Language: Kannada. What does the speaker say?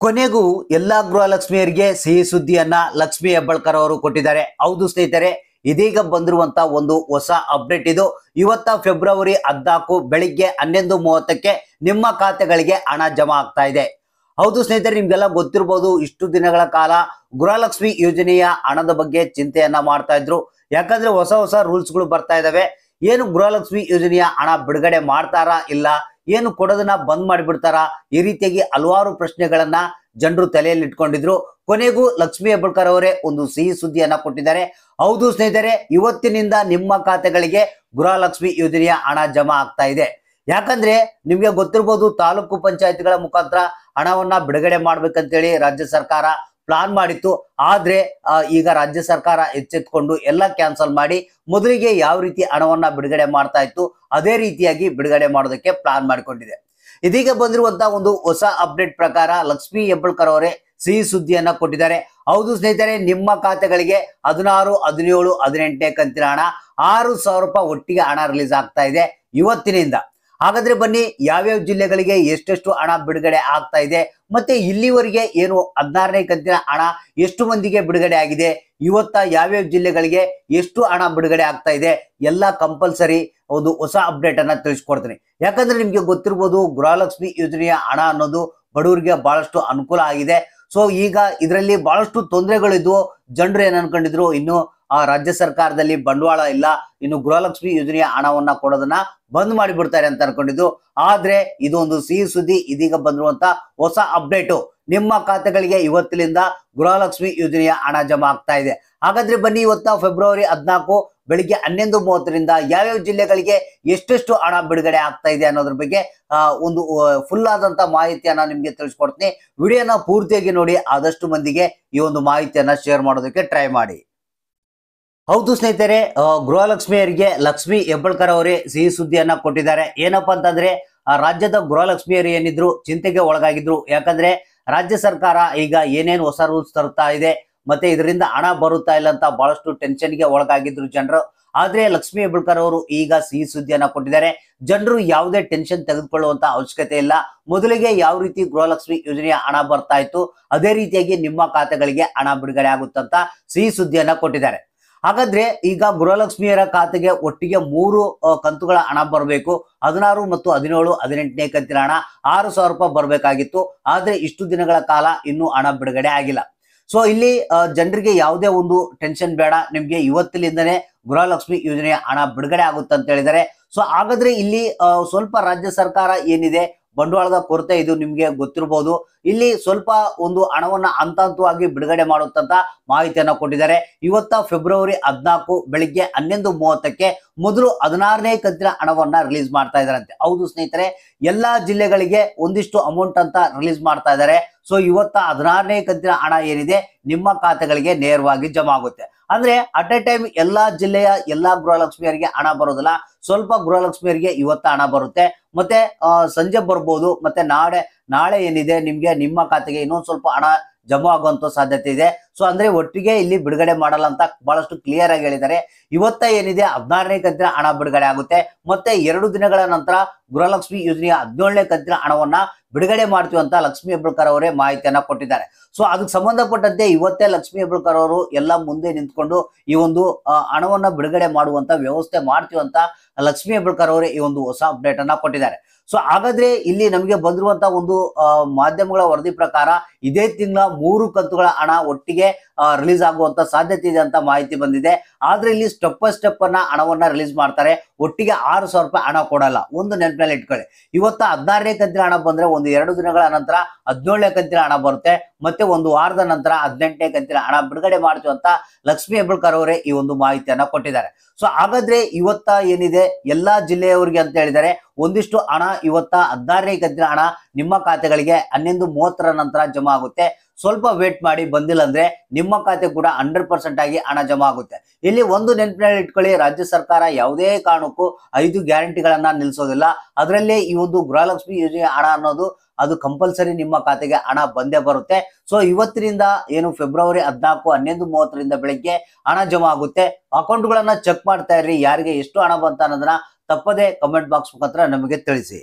ಕೊನೆಗೂ ಎಲ್ಲಾ ಗೃಹಲಕ್ಷ್ಮಿಯರಿಗೆ ಸಿಹಿ ಸುದ್ದಿಯನ್ನ ಲಕ್ಷ್ಮಿ ಹೆಬ್ಬಾಳ್ಕರ್ ಅವರು ಕೊಟ್ಟಿದ್ದಾರೆ. ಹೌದು ಸ್ನೇಹಿತರೆ, ಇದೀಗ ಬಂದಿರುವಂತ ಒಂದು ಹೊಸ ಅಪ್ಡೇಟ್ ಇದು. ಇವತ್ತ ಫೆಬ್ರವರಿ 14 ಬೆಳಿಗ್ಗೆ 11:30ಕ್ಕೆ ನಿಮ್ಮ ಖಾತೆಗಳಿಗೆ ಹಣ ಜಮಾ ಆಗ್ತಾ ಇದೆ. ಹೌದು ಸ್ನೇಹಿತರೆ, ನಿಮ್ಗೆಲ್ಲ ಗೊತ್ತಿರಬಹುದು, ಇಷ್ಟು ದಿನಗಳ ಕಾಲ ಗೃಹಲಕ್ಷ್ಮಿ ಯೋಜನೆಯ ಹಣದ ಬಗ್ಗೆ ಚಿಂತೆಯನ್ನ ಮಾಡ್ತಾ ಇದ್ರು. ಯಾಕಂದ್ರೆ ಹೊಸ ಹೊಸ ರೂಲ್ಸ್ ಗಳು ಬರ್ತಾ ಇದಾವೆ. ಏನು ಗೃಹಲಕ್ಷ್ಮಿ ಯೋಜನೆಯ ಹಣ ಬಿಡುಗಡೆ ಮಾಡ್ತಾರಾ ಇಲ್ಲ, ಏನು ಕೊಡೋದನ್ನ ಬಂದ್ ಮಾಡಿಬಿಡ್ತಾರಾ, ಈ ರೀತಿಯಾಗಿ ಹಲವಾರು ಪ್ರಶ್ನೆಗಳನ್ನ ಜನರು ತಲೆಯಲ್ಲಿ ಇಟ್ಕೊಂಡಿದ್ರು. ಕೊನೆಗೂ ಲಕ್ಷ್ಮಿ ಹೆಬ್ಬಾಳ್ಕರ್ ಅವರೇ ಒಂದು ಸಿಹಿ ಸುದ್ದಿಯನ್ನ ಕೊಟ್ಟಿದ್ದಾರೆ. ಹೌದು ಸ್ನೇಹಿತರೆ, ಇವತ್ತಿನಿಂದ ನಿಮ್ಮ ಖಾತೆಗಳಿಗೆ ಗೃಹಲಕ್ಷ್ಮಿ ಯೋಜನೆಯ ಹಣ ಜಮಾ ಆಗ್ತಾ ಇದೆ. ಯಾಕಂದ್ರೆ ನಿಮ್ಗೆ ಗೊತ್ತಿರಬಹುದು, ತಾಲೂಕು ಪಂಚಾಯತ್ಗಳ ಮುಖಾಂತರ ಹಣವನ್ನ ಬಿಡುಗಡೆ ಮಾಡ್ಬೇಕಂತೇಳಿ ರಾಜ್ಯ ಸರ್ಕಾರ ಪ್ಲಾನ್ ಮಾಡಿತ್ತು. ಆದ್ರೆ ಈಗ ರಾಜ್ಯ ಸರ್ಕಾರ ಎಚ್ಚೆತ್ಕೊಂಡು ಎಲ್ಲ ಕ್ಯಾನ್ಸಲ್ ಮಾಡಿ ಮೊದಲಿಗೆ ಯಾವ ರೀತಿ ಹಣವನ್ನ ಬಿಡುಗಡೆ ಮಾಡ್ತಾ ಇತ್ತು ಅದೇ ರೀತಿಯಾಗಿ ಬಿಡುಗಡೆ ಮಾಡೋದಕ್ಕೆ ಪ್ಲಾನ್ ಮಾಡಿಕೊಂಡಿದೆ. ಇದೀಗ ಬಂದಿರುವಂತಹ ಒಂದು ಹೊಸ ಅಪ್ಡೇಟ್ ಪ್ರಕಾರ ಲಕ್ಷ್ಮಿ ಹೆಬ್ಬಾಳ್ಕರ್ ಅವರೇ ಸಿಹಿ ಸುದ್ದಿಯನ್ನ ಕೊಟ್ಟಿದ್ದಾರೆ. ಹೌದು ಸ್ನೇಹಿತರೆ, ನಿಮ್ಮ ಖಾತೆಗಳಿಗೆ 16, 17, 18ನೇ ಕಂತಿನ ಹಣ 6,000 ರೂಪಾಯಿ ಒಟ್ಟಿಗೆ ಹಣ ರಿಲೀಸ್ ಆಗ್ತಾ ಇದೆ ಇವತ್ತಿನಿಂದ. ಹಾಗಾದ್ರೆ ಬನ್ನಿ, ಯಾವ್ಯಾವ ಜಿಲ್ಲೆಗಳಿಗೆ ಎಷ್ಟೆಷ್ಟು ಹಣ ಬಿಡುಗಡೆ ಆಗ್ತಾ ಇದೆ, ಮತ್ತೆ ಇಲ್ಲಿವರೆಗೆ ಏನು 16ನೇ ಕಂತಿನ ಹಣ ಎಷ್ಟು ಮಂದಿಗೆ ಬಿಡುಗಡೆ ಆಗಿದೆ, ಇವತ್ತ ಯಾವ್ಯಾವ ಜಿಲ್ಲೆಗಳಿಗೆ ಎಷ್ಟು ಹಣ ಬಿಡುಗಡೆ ಆಗ್ತಾ ಇದೆ, ಎಲ್ಲ ಕಂಪಲ್ಸರಿ ಒಂದು ಹೊಸ ಅಪ್ಡೇಟ್ ಅನ್ನ ತಿಳಿಸ್ಕೊಡ್ತೀನಿ. ಯಾಕಂದ್ರೆ ನಿಮ್ಗೆ ಗೊತ್ತಿರ್ಬೋದು, ಗೃಹಲಕ್ಷ್ಮಿ ಯೋಜನೆಯ ಹಣ ಅನ್ನೋದು ಬಡವರಿಗೆ ಬಹಳಷ್ಟು ಅನುಕೂಲ ಆಗಿದೆ. ಸೊ ಈಗ ಇದರಲ್ಲಿ ಬಹಳಷ್ಟು ತೊಂದರೆಗಳಿದ್ವು. ಜನರು ಏನ್ ಅನ್ಕೊಂಡಿದ್ರು, ಇನ್ನು ರಾಜ್ಯ ಸರ್ಕಾರದಲ್ಲಿ ಬಂಡವಾಳ ಇಲ್ಲ, ಇನ್ನು ಗೃಹಲಕ್ಷ್ಮಿ ಯೋಜನೆಯ ಹಣವನ್ನ ಕೊಡೋದನ್ನ ಬಂದ್ ಮಾಡಿಬಿಡ್ತಾರೆ ಅಂತ ಅನ್ಕೊಂಡಿದ್ರು. ಆದ್ರೆ ಇದು ಒಂದು ಸಿಹಿ ಸುದ್ದಿ. ಇದೀಗ ಬಂದಿರುವಂತ ಹೊಸ ಅಪ್ಡೇಟು, ನಿಮ್ಮ ಖಾತೆಗಳಿಗೆ ಇವತ್ತಿನಿಂದ ಗೃಹಲಕ್ಷ್ಮಿ ಯೋಜನೆಯ ಹಣ ಜಮಾ ಆಗ್ತಾ ಇದೆ. ಹಾಗಾದ್ರೆ ಬನ್ನಿ, ಇವತ್ತ ಫೆಬ್ರವರಿ 14 ಬೆಳಿಗ್ಗೆ 11:30ರಿಂದ ಯಾವ್ಯಾವ ಜಿಲ್ಲೆಗಳಿಗೆ ಎಷ್ಟೆಷ್ಟು ಹಣ ಬಿಡುಗಡೆ ಆಗ್ತಾ ಇದೆ ಅನ್ನೋದ್ರ ಬಗ್ಗೆ ಒಂದು ಫುಲ್ ಆದಂತ ಮಾಹಿತಿಯನ್ನ ನಿಮ್ಗೆ ತಿಳಿಸ್ಕೊಡ್ತೀನಿ. ವಿಡಿಯೋನ ಪೂರ್ತಿಯಾಗಿ ನೋಡಿ, ಆದಷ್ಟು ಮಂದಿಗೆ ಈ ಒಂದು ಮಾಹಿತಿಯನ್ನ ಶೇರ್ ಮಾಡೋದಕ್ಕೆ ಟ್ರೈ ಮಾಡಿ. ಹೌದು ಸ್ನೇಹಿತರೆ, ಗೃಹಲಕ್ಷ್ಮಿಯರಿಗೆ ಲಕ್ಷ್ಮಿ ಹೆಬ್ಬಾಳ್ಕರ್ ಅವರೇ ಸಿಹಿ ಸುದ್ದಿಯನ್ನ ಕೊಟ್ಟಿದ್ದಾರೆ. ಏನಪ್ಪಾ ಅಂತಂದ್ರೆ, ರಾಜ್ಯದ ಗೃಹಲಕ್ಷ್ಮಿಯರು ಏನಿದ್ರು ಚಿಂತೆಗೆ ಒಳಗಾಗಿದ್ರು. ಯಾಕಂದ್ರೆ ರಾಜ್ಯ ಸರ್ಕಾರ ಈಗ ಏನೇನು ಹೊಸ ರೂಲ್ಸ್ ತರ್ತಾ ಇದೆ, ಮತ್ತೆ ಇದರಿಂದ ಹಣ ಬರುತ್ತಾ ಇಲ್ಲ ಅಂತ ಬಹಳಷ್ಟು ಟೆನ್ಷನ್ಗೆ ಒಳಗಾಗಿದ್ರು ಜನರು. ಆದ್ರೆ ಲಕ್ಷ್ಮಿ ಹೆಬ್ಬಾಳ್ಕರ್ ಅವರು ಈಗ ಸಿಹಿ ಸುದ್ದಿಯನ್ನ ಕೊಟ್ಟಿದ್ದಾರೆ. ಜನರು ಯಾವುದೇ ಟೆನ್ಷನ್ ತೆಗೆದುಕೊಳ್ಳುವಂತ ಅವಶ್ಯಕತೆ ಇಲ್ಲ. ಮೊದಲಿಗೆ ಯಾವ ರೀತಿ ಗೃಹಲಕ್ಷ್ಮಿ ಯೋಜನೆಯ ಹಣ ಬರ್ತಾ ಇತ್ತು ಅದೇ ರೀತಿಯಾಗಿ ನಿಮ್ಮ ಖಾತೆಗಳಿಗೆ ಹಣ ಬಿಡುಗಡೆ ಆಗುತ್ತಂತ ಸಿಹಿ ಸುದ್ದಿಯನ್ನ ಕೊಟ್ಟಿದ್ದಾರೆ. ಹಾಗಾದ್ರೆ ಈಗ ಗೃಹಲಕ್ಷ್ಮಿಯರ ಖಾತೆಗೆ ಒಟ್ಟಿಗೆ 3 ಕಂತುಗಳ ಹಣ ಬರಬೇಕು. 16 ಮತ್ತು 17, 18ನೇ ಕಂತಿನ ಹಣ 6,000 ರೂಪಾಯಿ ಬರಬೇಕಾಗಿತ್ತು. ಆದ್ರೆ ಇಷ್ಟು ದಿನಗಳ ಕಾಲ ಇನ್ನೂ ಹಣ ಬಿಡುಗಡೆ ಆಗಿಲ್ಲ. ಸೊ ಇಲ್ಲಿ ಜನರಿಗೆ ಯಾವುದೇ ಒಂದು ಟೆನ್ಷನ್ ಬೇಡ, ನಿಮ್ಗೆ ಇವತ್ತಿನಿಂದನೇ ಗೃಹಲಕ್ಷ್ಮಿ ಯೋಜನೆಯ ಹಣ ಬಿಡುಗಡೆ ಆಗುತ್ತೆ ಅಂತ ಹೇಳಿದ್ದಾರೆ. ಸೊ ಹಾಗಾದ್ರೆ ಇಲ್ಲಿ ಸ್ವಲ್ಪ ರಾಜ್ಯ ಸರ್ಕಾರ ಏನಿದೆ, ಬಂಡವಾಳದ ಕೊರತೆ ಇದು ನಿಮ್ಗೆ ಗೊತ್ತಿರಬಹುದು. ಇಲ್ಲಿ ಸ್ವಲ್ಪ ಒಂದು ಹಣವನ್ನ ಹಂತ ಹಂತವಾಗಿ ಬಿಡುಗಡೆ ಮಾಡುತ್ತಂತ ಮಾಹಿತಿಯನ್ನ ಕೊಟ್ಟಿದ್ದಾರೆ. ಇವತ್ತ ಫೆಬ್ರವರಿ 14 ಬೆಳಿಗ್ಗೆ 11:30ಕ್ಕೆ ಮೊದಲು 16ನೇ ಕಂತಿನ ಹಣವನ್ನ ರಿಲೀಸ್ ಮಾಡ್ತಾ ಇದಾರಂತೆ. ಹೌದು ಸ್ನೇಹಿತರೆ, ಎಲ್ಲಾ ಜಿಲ್ಲೆಗಳಿಗೆ ಒಂದಿಷ್ಟು ಅಮೌಂಟ್ ಅಂತ ರಿಲೀಸ್ ಮಾಡ್ತಾ ಇದ್ದಾರೆ. ಸೊ ಇವತ್ತ 16ನೇ ಕಂತಿನ ಹಣ ಏನಿದೆ ನಿಮ್ಮ ಖಾತೆಗಳಿಗೆ ನೇರವಾಗಿ ಜಮಾ ಆಗುತ್ತೆ. ಅಂದ್ರೆ ಅಟ್ ಎ ಟೈಮ್ ಎಲ್ಲಾ ಜಿಲ್ಲೆಯ ಎಲ್ಲಾ ಗೃಹಲಕ್ಷ್ಮಿಯರಿಗೆ ಹಣ ಬರೋದಿಲ್ಲ. ಸ್ವಲ್ಪ ಗೃಹಲಕ್ಷ್ಮಿಯರಿಗೆ ಇವತ್ತ ಹಣ ಬರುತ್ತೆ, ಮತ್ತೆ ಸಂಜೆ ಬರ್ಬೋದು, ಮತ್ತೆ ನಾಳೆ ಏನಿದೆ ನಿಮ್ಗೆ ನಿಮ್ಮ ಖಾತೆಗೆ ಇನ್ನೊಂದು ಸ್ವಲ್ಪ ಹಣ ಜಮಾ ಆಗುವಂತ ಸಾಧ್ಯತೆ ಇದೆ. ಸೊ ಅಂದ್ರೆ ಒಟ್ಟಿಗೆ ಇಲ್ಲಿ ಬಿಡುಗಡೆ ಮಾಡಲ್ಲ ಅಂತ ಬಹಳಷ್ಟು ಕ್ಲಿಯರ್ ಆಗಿ ಹೇಳಿದ್ದಾರೆ. ಇವತ್ತ ಏನಿದೆ 16ನೇ ಕಂತಿನ ಹಣ ಬಿಡುಗಡೆ ಆಗುತ್ತೆ, ಮತ್ತೆ 2 ದಿನಗಳ ನಂತರ ಗೃಹಲಕ್ಷ್ಮಿ ಯೋಜನೆಯ 17ನೇ ಕಂತಿನ ಹಣವನ್ನ ಬಿಡುಗಡೆ ಮಾಡ್ತೀವಿ ಅಂತ ಲಕ್ಷ್ಮಿ ಹೆಬ್ಬಾಳ್ಕರ್ ಅವರೇ ಮಾಹಿತಿಯನ್ನ ಕೊಟ್ಟಿದ್ದಾರೆ. ಸೊ ಅದಕ್ಕೆ ಸಂಬಂಧಪಟ್ಟಂತೆ ಇವತ್ತೇ ಲಕ್ಷ್ಮಿ ಹೆಬ್ಬಾಳ್ಕರ್ ಅವರು ಎಲ್ಲ ಮುಂದೆ ನಿಂತ್ಕೊಂಡು ಈ ಒಂದು ಹಣವನ್ನ ಬಿಡುಗಡೆ ಮಾಡುವಂತ ವ್ಯವಸ್ಥೆ ಮಾಡ್ತೀವಿ ಅಂತ ಲಕ್ಷ್ಮಿ ಹೆಬ್ಬಾಳ್ಕರ್ ಅವರೇ ಈ ಒಂದು ಹೊಸ ಅಪ್ಡೇಟ್ ಅನ್ನ ಕೊಟ್ಟಿದ್ದಾರೆ. ಸೊ ಹಾಗಾದ್ರೆ ಇಲ್ಲಿ ನಮಗೆ ಬಂದಿರುವಂತ ಒಂದು ಮಾಧ್ಯಮಗಳ ವರದಿ ಪ್ರಕಾರ ಇದೇ ತಿಂಗಳ 3 ಕಂತುಗಳ ಹಣ ಒಟ್ಟಿಗೆ ರಿಲೀಸ್ ಆಗುವಂತ ಸಾಧ್ಯತೆ ಇದೆ ಅಂತ ಮಾಹಿತಿ ಬಂದಿದೆ. ಆದ್ರೆ ಇಲ್ಲಿ ಸ್ಟೆಪ್ ಬೈ ಸ್ಟೆಪ್ ಅನ್ನ ಹಣವನ್ನ ರಿಲೀಸ್ ಮಾಡ್ತಾರೆ. ಒಟ್ಟಿಗೆ 6,000 ರೂಪಾಯಿ ಹಣ ಕೊಡಲ್ಲ. ಒಂದು ನೆನಪಿನಲ್ಲಿ ಇಟ್ಕೊಳ್ಳಿ, ಇವತ್ತು 16ನೇ ಕಂತಿನ ಹಣ ಬಂದ್ರೆ ಒಂದು 2 ದಿನಗಳ ನಂತರ 17ನೇ ಕಂತಿನ ಹಣ ಬರುತ್ತೆ, ಮತ್ತೆ ಒಂದು ವಾರದ ನಂತರ 18ನೇ ಕಂತಿನ ಹಣ ಬಿಡುಗಡೆ ಮಾಡ್ತೀವಿ ಅಂತ ಲಕ್ಷ್ಮಿ ಹೆಬ್ಬಾಳ್ಕರ್ ಅವರೇ ಈ ಒಂದು ಮಾಹಿತಿಯನ್ನ ಕೊಟ್ಟಿದ್ದಾರೆ. ಸೊ ಹಾಗಾದ್ರೆ ಇವತ್ತ ಏನಿದೆ ಎಲ್ಲಾ ಜಿಲ್ಲೆಯವರಿಗೆ ಅಂತ ಹೇಳಿದ್ದಾರೆ, ಒಂದಿಷ್ಟು ಹಣ ಇವತ್ತ 16ನೇ ಕಂತಿನ ಹಣ ನಿಮ್ಮ ಖಾತೆಗಳಿಗೆ 11:30 ನಂತರ ಜಮಾ ಆಗುತ್ತೆ. ಸ್ವಲ್ಪ ವೇಟ್ ಮಾಡಿ, ಬಂದಿಲ್ಲ ಅಂದ್ರೆ ನಿಮ್ಮ ಖಾತೆ ಕೂಡ 100% ಆಗಿ ಹಣ ಜಮಾ ಆಗುತ್ತೆ. ಇಲ್ಲಿ ಒಂದು ನೆನಪಿನಲ್ಲಿ ಇಟ್ಕೊಳ್ಳಿ, ರಾಜ್ಯ ಸರ್ಕಾರ ಯಾವುದೇ ಕಾರಣಕ್ಕೂ 5 ಗ್ಯಾರಂಟಿಗಳನ್ನ ನಿಲ್ಲಿಸೋದಿಲ್ಲ. ಅದರಲ್ಲಿ ಈ ಒಂದು ಗೃಹಲಕ್ಷ್ಮಿ ಯೋಜನೆ ಹಣ ಅನ್ನೋದು ಅದು ಕಂಪಲ್ಸರಿ ನಿಮ್ಮ ಖಾತೆಗೆ ಹಣ ಬಂದೇ ಬರುತ್ತೆ. ಸೊ ಇವತ್ತಿನಿಂದ ಏನು ಫೆಬ್ರವರಿ 14 11:30ರಿಂದ ಬೆಳಿಗ್ಗೆ ಹಣ ಜಮಾ ಆಗುತ್ತೆ. ಅಕೌಂಟ್ಗಳನ್ನ ಚೆಕ್ ಮಾಡ್ತಾ ಇರ್ರಿ, ಯಾರಿಗೆ ಎಷ್ಟು ಹಣ ಬಂತ ಅನ್ನೋದನ್ನ ತಪ್ಪದೆ ಕಮೆಂಟ್ ಬಾಕ್ಸ್ ಮುಖಾಂತರ ನಮಗೆ ತಿಳಿಸಿ.